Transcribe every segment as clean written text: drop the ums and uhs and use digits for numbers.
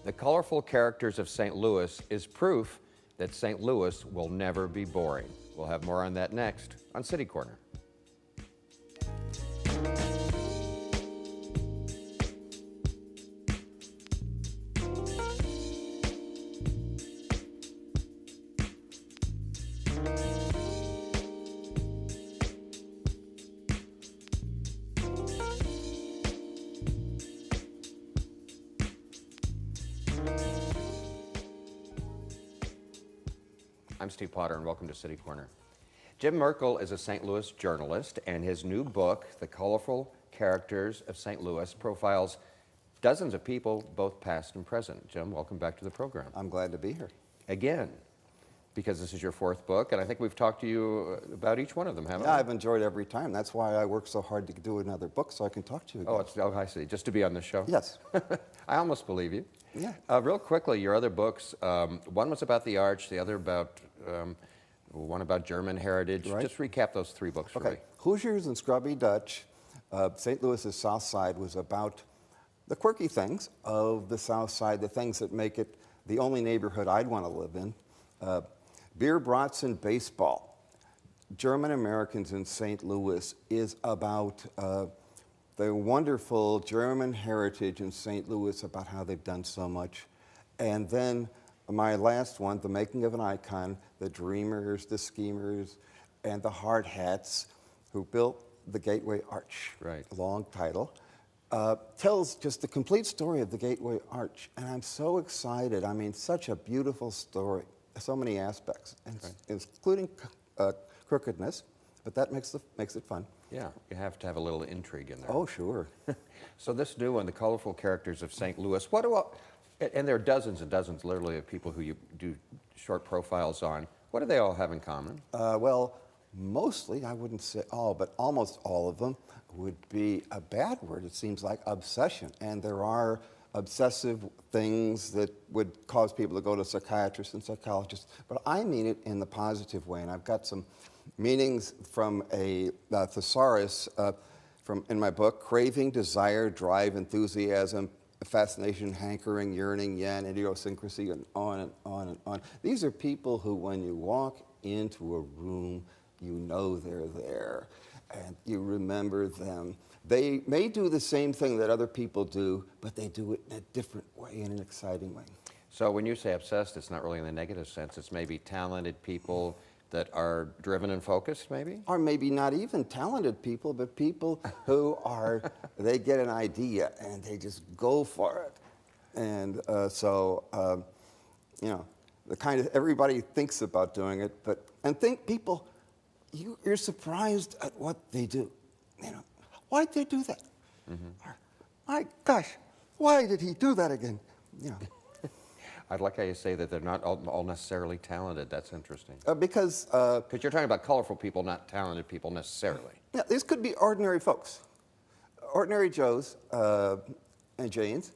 The colorful characters of St. Louis is proof that St. Louis will never be boring. We'll have more on that next on City Corner. I'm Steve Potter, and welcome to City Corner. Jim Merkel is a St. Louis journalist, and his new book, The Colorful Characters of St. Louis, profiles dozens of people, both past and present. Jim, welcome back to the program. I'm glad to be here. Again, because this is your fourth book, and I think we've talked to you about each one of them, haven't we? Yeah, I've enjoyed every time. That's why I work so hard to do another book so I can talk to you again. Oh, I see. Just to be on the show? Yes. I almost believe you. Yeah. Real quickly, your other books, one was about the arch, the other about, one about German heritage. Right. Just recap those three books for me. Okay. Hoosiers and Scrubby Dutch, St. Louis's South Side was about the quirky things of the South Side, the things that make it the only neighborhood I'd want to live in. Beer, brats, and baseball. German Americans in St. Louis is about the wonderful German heritage in St. Louis, about how they've done so much. And then my last one, The Making of an Icon, the dreamers, the schemers, and the hard hats who built the Gateway Arch. Right. Long title. Tells just the complete story of the Gateway Arch. And I'm so excited. I mean, such a beautiful story. So many aspects, including crookedness, but that makes it fun. Yeah, you have to have a little intrigue in there. Oh, sure. So this new one, The Colorful Characters of St. Louis, and there are dozens and dozens, literally, of people who you do short profiles on. What do they all have in common? Well, mostly, I wouldn't say all, but almost all of them would be a bad word. It seems like obsession, and there are obsessive things that would cause people to go to psychiatrists and psychologists, but I mean it in the positive way, and I've got some meanings from a thesaurus in my book: craving, desire, drive, enthusiasm, fascination, hankering, yearning, yen, idiosyncrasy, and on and on and on. These are people who, when you walk into a room, you know they're there, and you remember them. They may do the same thing that other people do, but they do it in a different way, in an exciting way. So when you say obsessed, it's not really in the negative sense. It's maybe talented people that are driven and focused, maybe? Or maybe not even talented people, but people who they get an idea and they just go for it. And you know, the kind of, everybody thinks about doing it, people, you're surprised at what they do. You know, why'd they do that? Mm-hmm. My gosh, why did he do that again? You know. I'd like how you say that they're not all necessarily talented. That's interesting. Because you're talking about colorful people, not talented people necessarily. Yeah, these could be ordinary folks, ordinary Joes and Janes,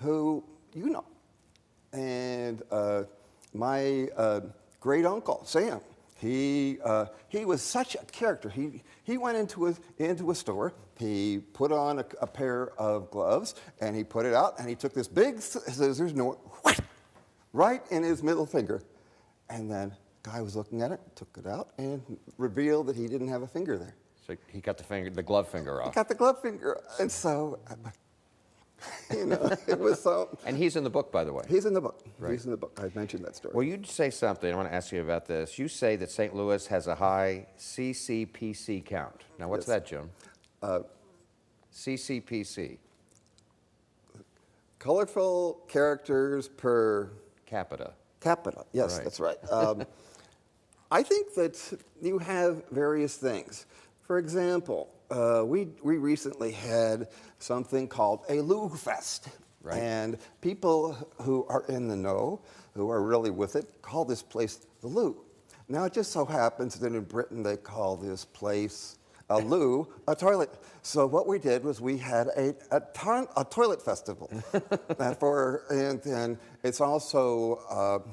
who you know. And my great uncle Sam, he was such a character. He went into a store. He put on a pair of gloves and he put it out and he took this big scissors and went right in his middle finger. And then the guy was looking at it, took it out, and revealed that he didn't have a finger there. So he cut the glove finger off. He cut the glove finger. And so, you know, it was so... And he's in the book, by the way. He's in the book. Right. He's in the book. I mentioned that story. Well, you say something. I want to ask you about this. You say that St. Louis has a high CCPC count. Now, what's that, Jim? CCPC. Colorful characters per... Capita. Capita, yes, Right. That's right. I think that you have various things. For example, we recently had something called a Lou Fest. Right. And people who are in the know, who are really with it, call this place the Lou. Now, it just so happens that in Britain they call this place a loo, a toilet. So what we did was we had a toilet festival. and it's also,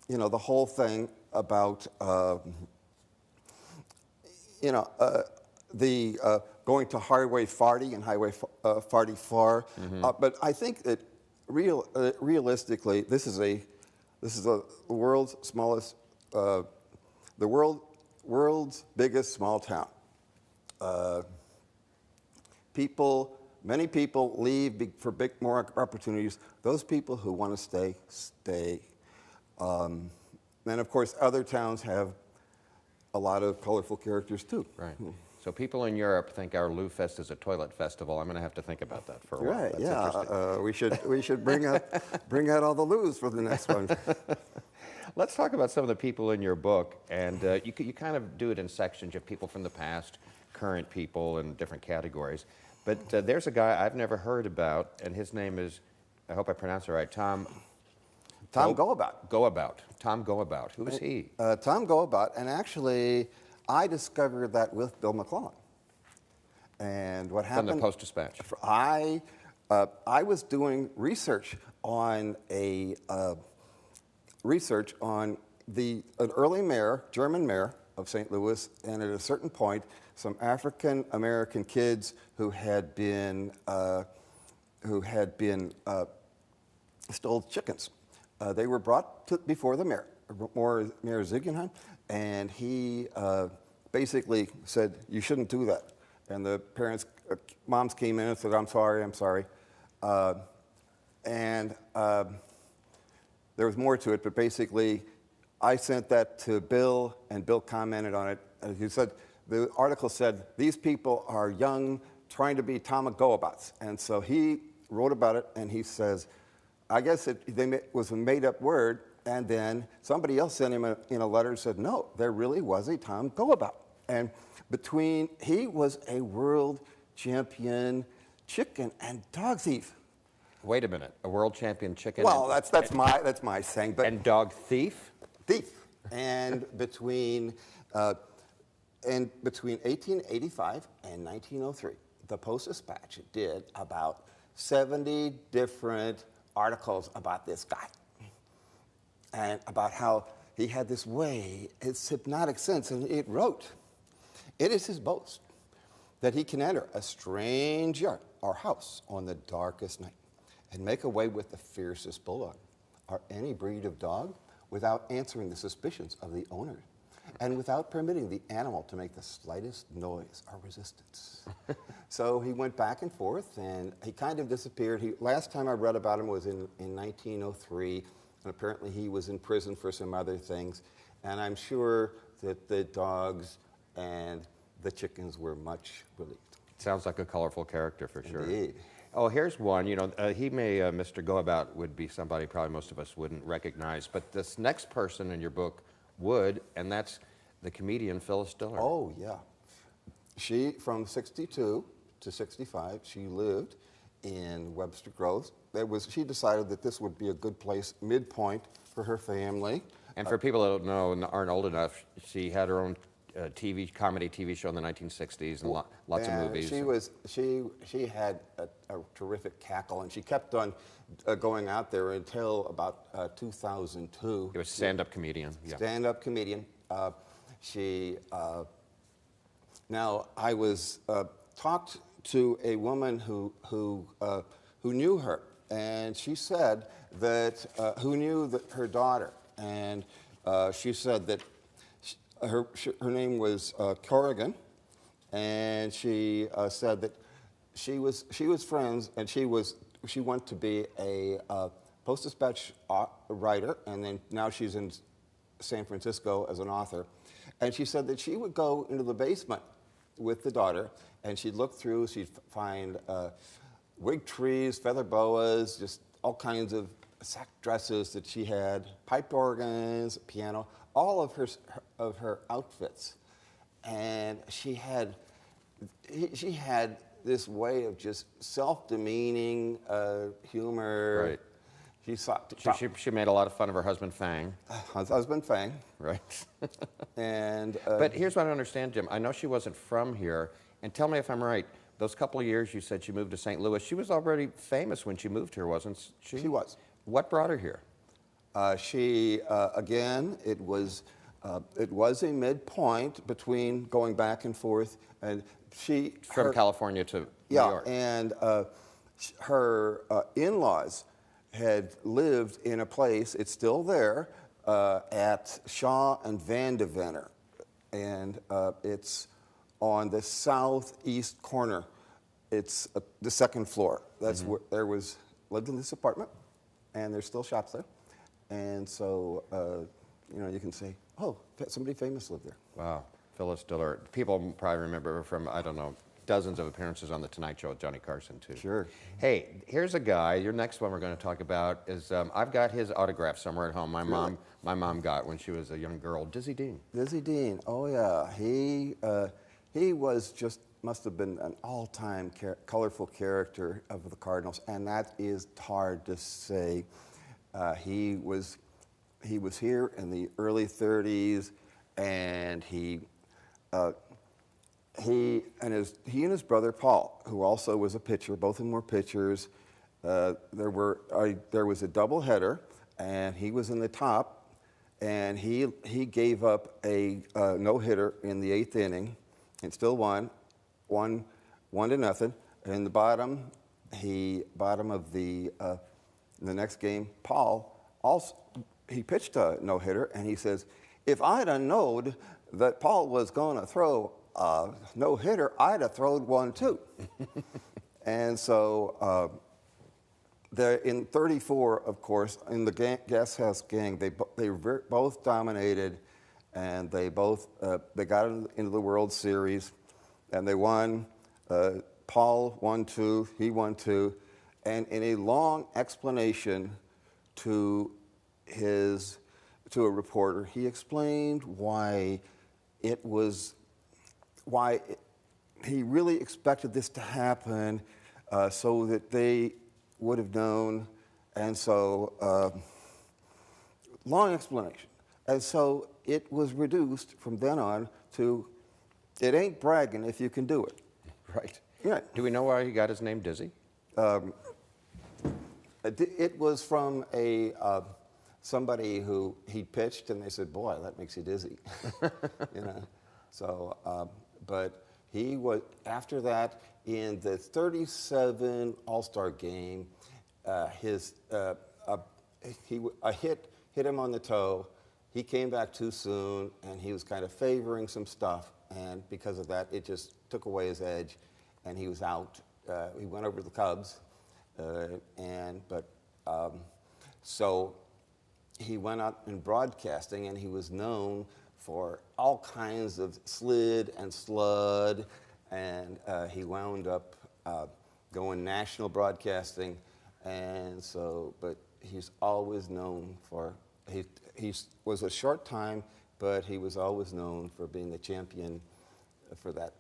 you know, the whole thing about, the going to Highway 40 and Highway 44. Mm-hmm. But I think that realistically, this is the world's smallest, world's biggest small town. Many people leave for more opportunities. Those people who want to stay, stay. And of course, other towns have a lot of colorful characters too. Right. So people in Europe think our Lou Fest is a toilet festival. I'm going to have to think about that for a while. Right. That's yeah. We should bring out all the Lou's for the next one. Let's talk about some of the people in your book, and you kind of do it in sections. You have people from the past, current people, and different categories. But there's a guy I've never heard about, and his name is, I hope I pronounce it right, Tom Goabout. Tom Goabout. Who is he? Tom Goabout, and actually, I discovered that with Bill McClellan. And what happened? From the Post-Dispatch. I was doing research on an early mayor, German mayor of St. Louis, and at a certain point, some African American kids who had been stole chickens. They were brought before the mayor, Mayor Ziegenheim, and he basically said, "You shouldn't do that." And the moms came in and said, I'm sorry. And there was more to it, but basically, I sent that to Bill, and Bill commented on it. He said, the article said, these people are young, trying to be Tom Goabouts. And so he wrote about it, and he says, I guess it was a made-up word, and then somebody else sent him a letter and said, no, there really was a Tom Goabout. And he was a world champion chicken and dog thief. Wait a minute, a world champion chicken? Well, that's my saying. But and dog thief? Thief. And between 1885 and 1903, the Post-Dispatch did about 70 different articles about this guy, and about how he had this way, his hypnotic sense, and it wrote, "It is his boast that he can enter a strange yard or house on the darkest night and make away with the fiercest bulldog or any breed of dog without answering the suspicions of the owner and without permitting the animal to make the slightest noise or resistance." So he went back and forth, and he kind of disappeared. Last time I read about him was in 1903, and apparently he was in prison for some other things. And I'm sure that the dogs and the chickens were much relieved. Sounds like a colorful character for sure. Indeed. Oh, here's one. Mr. Goabout would be somebody probably most of us wouldn't recognize, but this next person in your book would, and that's the comedian Phyllis Diller. Oh, yeah. She, from 62 to 65, she lived in Webster Groves. She decided that this would be a good place, midpoint for her family. And for people that don't know and aren't old enough, she had her own comedy TV show in the 1960s and lots of movies. She had a terrific cackle, and she kept on going out there until about 2002. It was stand-up comedian. Yeah. Stand-up comedian. Now I was talked to a woman who knew her, and she said that who knew her daughter, and she said that. Her name was Corrigan, and she said that she was friends, and she went to be a Post-Dispatch writer, and then now she's in San Francisco as an author. And she said that she would go into the basement with the daughter, and she'd look through, she'd find wig trees, feather boas, just all kinds of sack dresses that she had, pipe organs, piano, all of her outfits. And she had this way of just self-demeaning humor. Right. She made a lot of fun of her husband Fang. Husband Fang. Right. And but here's what I don't understand, Jim. I know she wasn't from here, and tell me if I'm right. Those couple of years you said she moved to St. Louis. She was already famous when she moved here, wasn't she? She was. What brought her here? Again, it was a midpoint between going back and forth, and from California to New York. And her in-laws had lived in a place, it's still there, at Shaw and Vandevenner. And it's on the southeast corner. It's the second floor. That's where lived in this apartment, and there's still shops there. And so, you can say, oh, somebody famous lived there. Wow, Phyllis Diller. People probably remember her from, I don't know, dozens of appearances on The Tonight Show with Johnny Carson, too. Sure. Hey, here's a guy. Your next one we're going to talk about is, I've got his autograph somewhere at home. My mom got when she was a young girl. Dizzy Dean. Dizzy Dean, oh yeah. He was just, must have been an all-time colorful character of the Cardinals, and that is hard to say. He was here in the early 30s, and he and his brother Paul, who also was a pitcher, both of them were pitchers. There was a doubleheader, and he was in the top, and he gave up a no-hitter in the 8th inning, and still won 1-0. In the bottom of the next game, Paul also he pitched a no-hitter, and he says, if I'd have known that Paul was going to throw no-hitter, I'd have thrown one too. And so in 34, of course, in the Gas House Gang, they both dominated, and they got into the World Series, and they won. Paul won 2, he won 2, and in a long explanation to a reporter, he explained why he really expected this to happen, so that they would have known, and so long explanation. And so it was reduced from then on to, it ain't bragging if you can do it. Right. Yeah. Do we know why he got his name Dizzy? It was from somebody who he pitched, and they said, boy, that makes you dizzy. So, but he was, after that, in the 37 All-Star game, a hit hit him on the toe. He came back too soon, and he was kind of favoring some stuff, and because of that, it just took away his edge, and he was out. He went over to the Cubs, so he went out in broadcasting, and he was known for all kinds of slid and slud, and he wound up going national broadcasting, and so, but he's always known for, he was a short time, but he was always known for being the champion for that.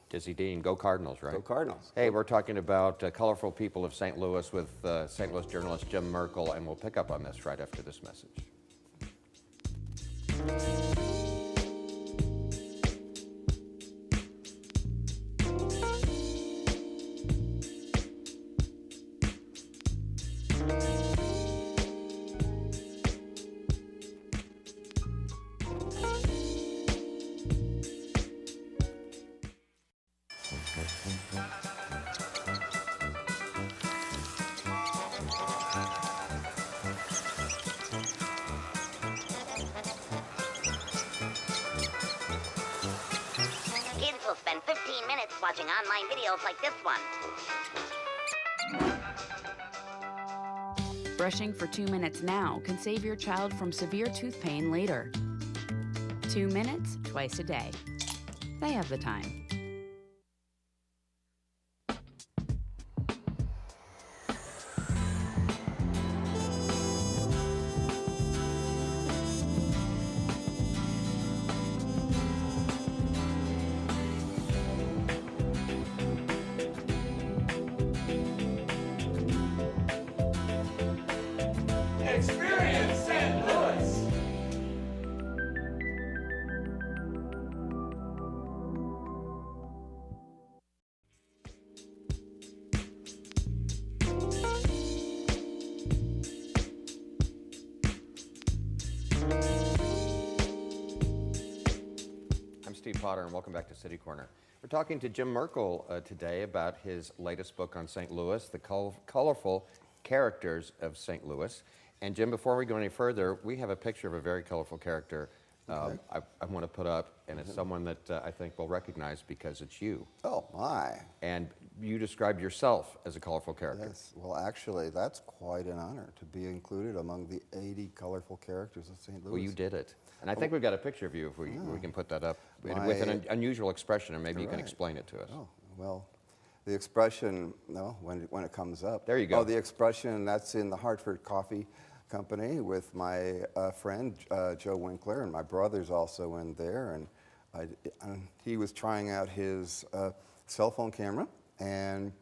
Dizzy Dean, go Cardinals, right? Go Cardinals. Hey, we're talking about colorful people of St. Louis with St. Louis journalist Jim Merkel, and we'll pick up on this right after this message. Kids will spend 15 minutes watching online videos like this one. Brushing for 2 minutes now can save your child from severe tooth pain later. 2 minutes twice a day. They have the time. Experience St. Louis. I'm Steve Potter, and welcome back to City Corner. We're talking to Jim Merkel today about his latest book on St. Louis, The Colorful characters of St. Louis. And Jim, before we go any further, we have a picture of a very colorful character I want to put up, and it's someone that I think we'll recognize because it's you. Oh, my. And you described yourself as a colorful character. Yes. Well, actually, that's quite an honor to be included among the 80 colorful characters of St. Louis. Well, you did it. And I think we've got a picture of you if we can put that up with an unusual expression, and maybe you can explain it to us. Oh, well, the expression, no, when it comes up. There you go. Oh, the expression, that's in the Hartford Coffee Company with my friend Joe Winkler, and my brother's also in there, and he was trying out his cell phone camera, and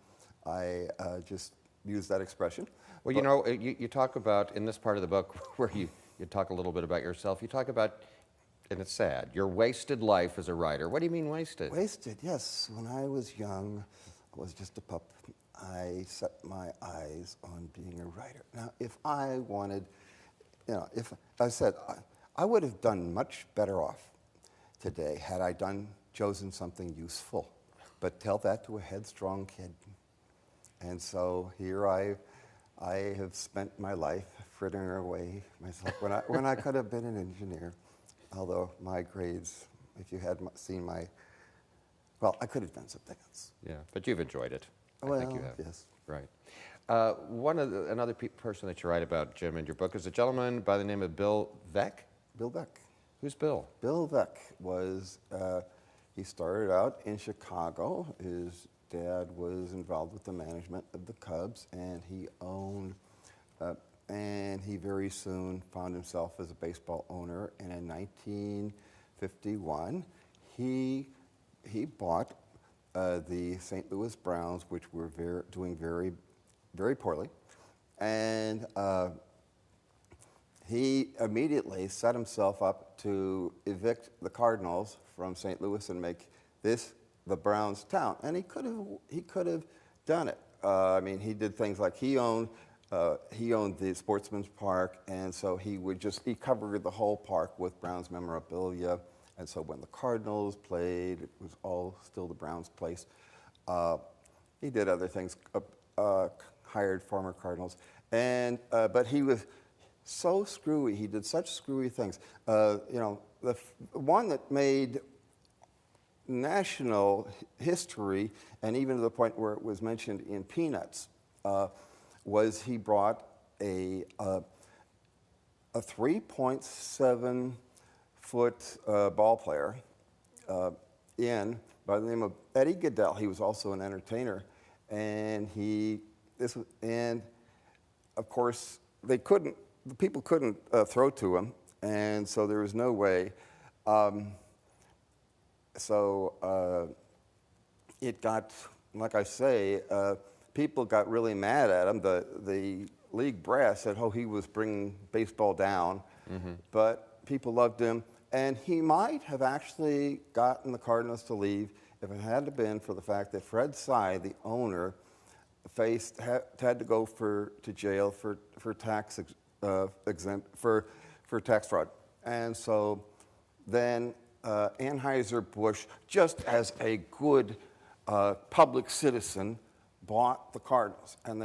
I just used that expression. Well, you know, you talk about, in this part of the book where you talk a little bit about yourself, you talk about, and it's sad, your wasted life as a writer. What do you mean wasted? Wasted, yes. When I was young, I was just a pup. I set my eyes on being a writer. Now, if I wanted, if I said, I would have done much better off today had I chosen something useful. But tell that to a headstrong kid. And so here I have spent my life frittering away myself when I could have been an engineer. Although my grades, if you had seen well, I could have done something else. Yeah, but you've enjoyed it. Well, I think you have. Yes. Right. Another person that you write about, Jim, in your book is a gentleman by the name of Bill Veeck. Bill Veeck. Who's Bill? Bill Veeck was, he started out in Chicago. His dad was involved with the management of the Cubs, and he owned, and he very soon found himself as a baseball owner. And in 1951, he bought the St. Louis Browns, which were doing very, very poorly, and he immediately set himself up to evict the Cardinals from St. Louis and make this the Browns' town. And he could have done it. I mean, he did things like he owned the Sportsman's Park, and so he covered the whole park with Browns memorabilia. And so when the Cardinals played, it was all still the Browns' place. He did other things, hired former Cardinals, but he was so screwy. He did such screwy things. The one that made national history, and even to the point where it was mentioned in Peanuts, was he brought a 3.7-foot ball player in by the name of Eddie Goodell. He was also an entertainer, and of course the people couldn't throw to him, and so there was no way. It got, like I say, people got really mad at him. The league brass said, "Oh, he was bringing baseball down," but people loved him. And he might have actually gotten the Cardinals to leave if it hadn't been for the fact that Fred Sy, the owner, had to go to jail for tax tax fraud. And so then Anheuser-Busch, just as a good public citizen, bought the Cardinals, and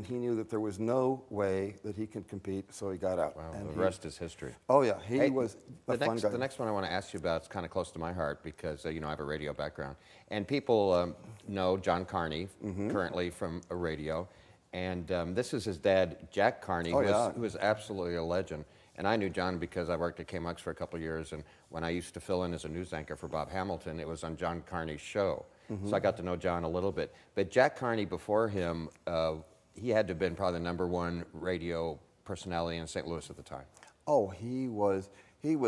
he knew that there was no way that he could compete, so he got out. Wow, and the rest is history. Oh yeah, he was a fun guy. The next one I want to ask you about is kind of close to my heart because I have a radio background, and people know John Carney currently from a radio, and this is his dad, Jack Carney, who is absolutely a legend. And I knew John because I worked at KMUX for a couple of years, and when I used to fill in as a news anchor for Bob Hamilton, it was on John Carney's show. So I got to know John a little bit. But Jack Carney, before him, he had to have been probably the #1 radio personality in St. Louis at the time. Oh, he was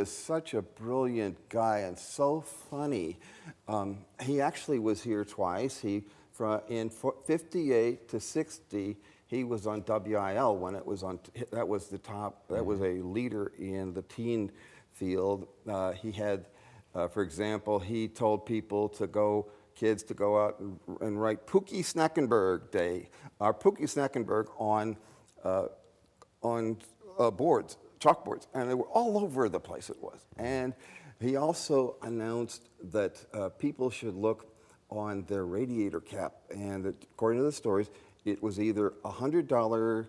such a brilliant guy and so funny. He actually was here twice. In 58 to 60, he was on WIL when it was on. That was the top. That was a leader in the teen field. He had, for example, he told kids to go out and write Pookie Snackenberg Day, or Pookie Snackenberg on boards, chalkboards, and they were all over the place. It was, and he also announced that people should look on their radiator cap, and that, according to the stories, it was either a $100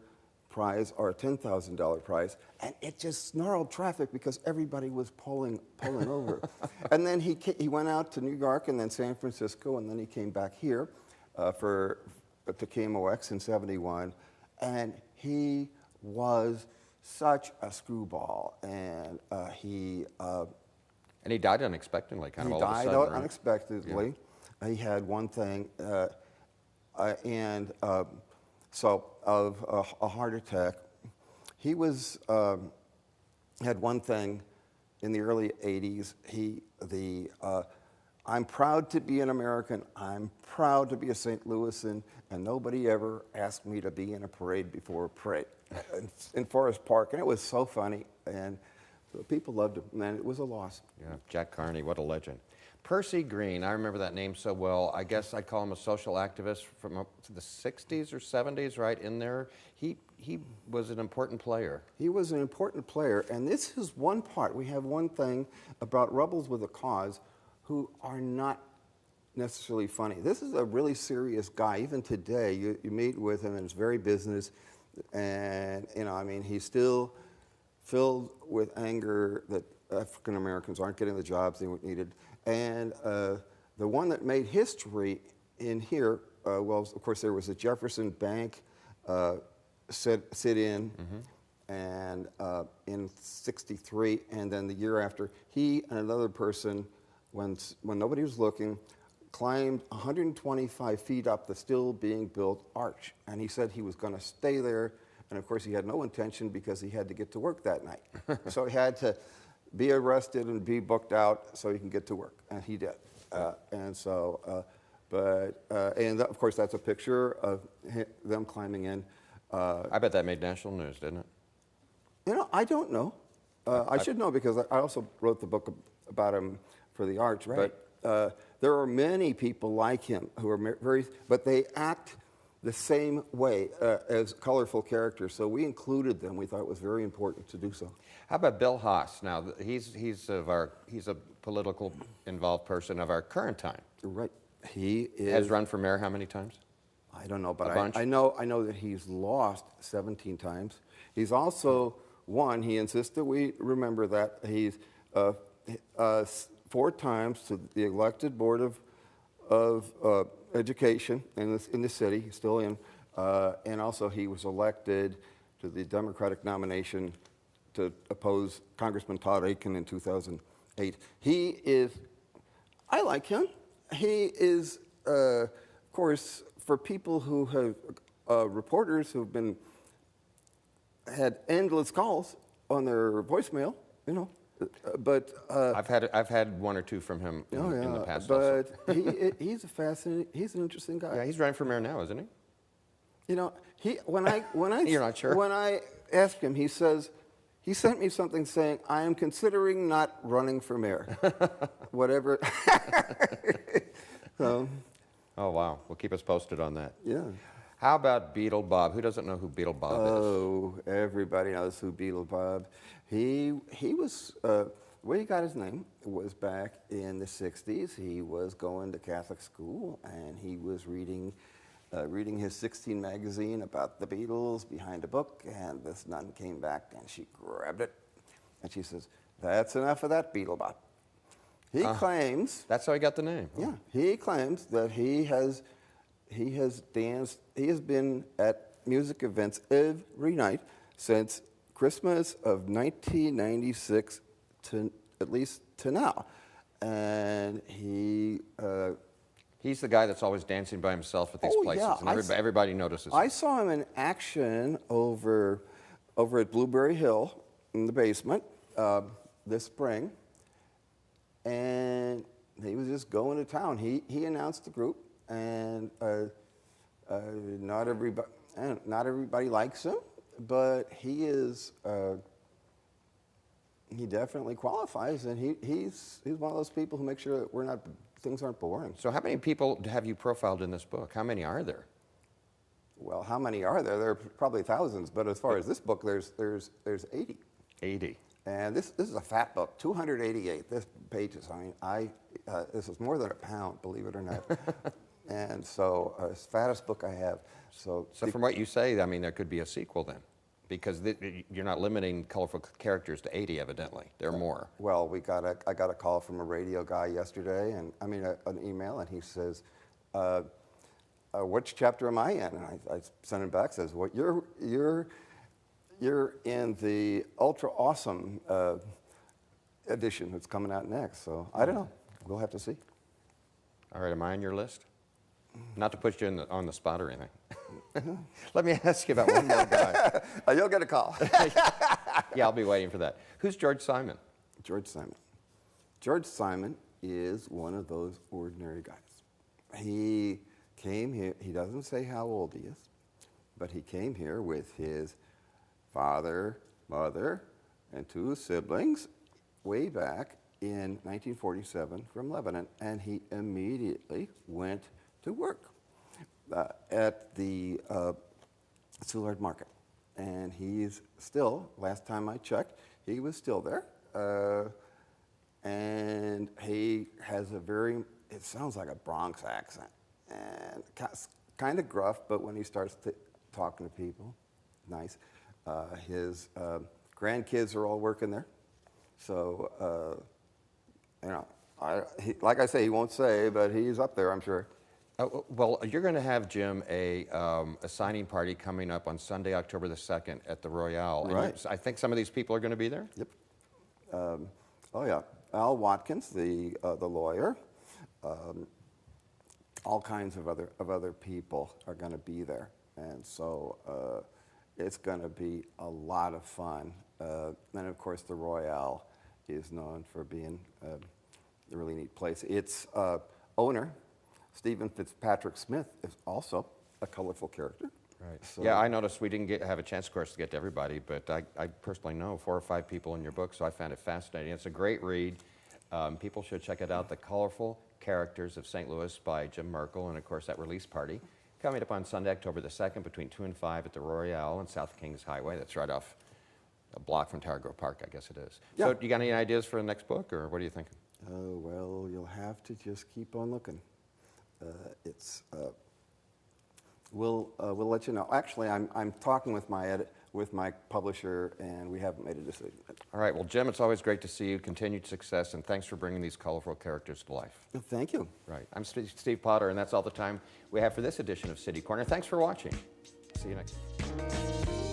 prize or a $10,000 prize, and it just snarled traffic because everybody was pulling over. And then he went out to New York and then San Francisco, and then he came back here to KMOX in '71, and he was such a screwball, and he died unexpectedly, kind of all of a sudden. He died right? unexpectedly. Yeah. He had one thing, so of a heart attack. He had one thing in the early '80s. I'm proud to be an American. I'm proud to be a St. Louisan, and nobody ever asked me to be in a parade before a parade in Forest Park, and it was so funny, and people loved him, and it was a loss. Yeah, Jack Carney, what a legend. Percy Green, I remember that name so well. I guess I'd call him a social activist from the 60s or 70s, right in there. He was an important player. He was an important player, and this is one part. We have one thing about rebels with a cause who are not necessarily funny. This is a really serious guy. Even today, you meet with him, and it's very business. And, he's still filled with anger that African Americans aren't getting the jobs they needed. And the one that made history in here, of course, there was a Jefferson Bank sit-in, and in '63, and then the year after, he and another person, when nobody was looking, climbed 125 feet up the still being built arch. And he said he was going to stay there. And of course, he had no intention because he had to get to work that night. So he had to be arrested and be booked out so he can get to work. And he did. And of course, that's a picture of them climbing in. I bet that made national news, didn't it? I don't know. I should know because I also wrote the book about him for the Arch. Right. But there are many people like him who are but they act the same way as colorful characters. So we included them. We thought it was very important to do so. How about Bill Haas? Now, he's a political involved person of our current time. Right. He has run for mayor how many times? I don't know, but A bunch? I know that he's lost 17 times. He's also won. He insists that we remember that. He's 4 times to the elected board of education in the city. He's still in, and also he was elected to the Democratic nomination to oppose Congressman Todd Akin in 2008. I like him. He is, of course, for people who have reporters who've had endless calls on their voicemail, but I've had 1 or 2 from him in the past. But he's a fascinating. He's an interesting guy. Yeah, he's running for mayor now, isn't he? When I You're not sure? When I asked him, he sent me something saying, "I am considering not running for mayor." Whatever. So, oh wow, well keep us posted on that. yeah. How about Beetle Bob? Who doesn't know who Beetle Bob is? Oh, everybody knows who Beetle Bob. He was where he got his name was back in the '60s. He was going to Catholic school, and he was reading his 16 magazine about the Beatles behind a book. And this nun came back, and she grabbed it, and she says, "That's enough of that, Beetle Bob." He claims that's how he got the name. Yeah, he claims that he has danced. He has been at music events every night since Christmas of 1996 to at least to now, and he's the guy that's always dancing by himself at these places, yeah. and everybody notices. I saw him in action over at Blueberry Hill in the basement this spring, and he was just going to town. He announced the group, and not everybody likes him, but he is. He definitely qualifies, and he's one of those people who make sure that things aren't boring. So how many people have you profiled in this book? How many are there? Well, how many are there? There are probably thousands, but as far as this book, there's 80. 80. And this is a fat book, 288 pages. I mean, this is more than a pound, believe it or not. And so it's the fattest book I have. So From what you say, I mean, there could be a sequel then, because you're not limiting colorful characters to 80, evidently. There are more. well, I got a call from a radio guy yesterday, and an email, and he says, which chapter am I in? And I sent him back, says, well, you're in the ultra awesome edition that's coming out next. So I don't know. We'll have to see. All right, am I on your list? Not to put you on the spot or anything. Let me ask you about one more guy. You'll get a call. Yeah, I'll be waiting for that. Who's George Simon? George Simon. George Simon is one of those ordinary guys. He came here, he doesn't say how old he is, but he came here with his father, mother, and 2 siblings way back in 1947 from Lebanon, and he immediately went to work at the Soulard Market. And he's still, last time I checked, he was still there. And he has it sounds like a Bronx accent. And kind of gruff, but when he starts talking to people, nice. His grandkids are all working there. So, like I say, he won't say, but he's up there, I'm sure. Well, you're going to have, Jim, a signing party coming up on Sunday, October the 2nd at the Royale. Right. I think some of these people are going to be there? Yep. Oh, yeah. Al Watkins, the lawyer, all kinds of other people are going to be there. And so it's going to be a lot of fun. And, of course, the Royale is known for being a really neat place. Its owner, Stephen Fitzpatrick Smith, is also a colorful character. Right. So, yeah, I noticed we didn't have a chance, of course, to get to everybody, but I personally know 4 or 5 people in your book, so I found it fascinating. It's a great read. People should check it out, The Colorful Characters of St. Louis by Jim Merkel, and, of course, that release party coming up on Sunday, October the 2nd, between 2 and 5 at the Royale on South Kings Highway. That's right off a block from Tower Grove Park, I guess it is. Yeah. So you got any ideas for the next book, or what are you thinking? Oh, well, you'll have to just keep on looking. We'll let you know. Actually, I'm talking with my publisher, and we haven't made a decision yet. All right. Well, Jim, it's always great to see you. Continued success, and thanks for bringing these colorful characters to life. Thank you. Right. I'm Steve Potter, and that's all the time we have for this edition of City Corner. Thanks for watching. See you next time.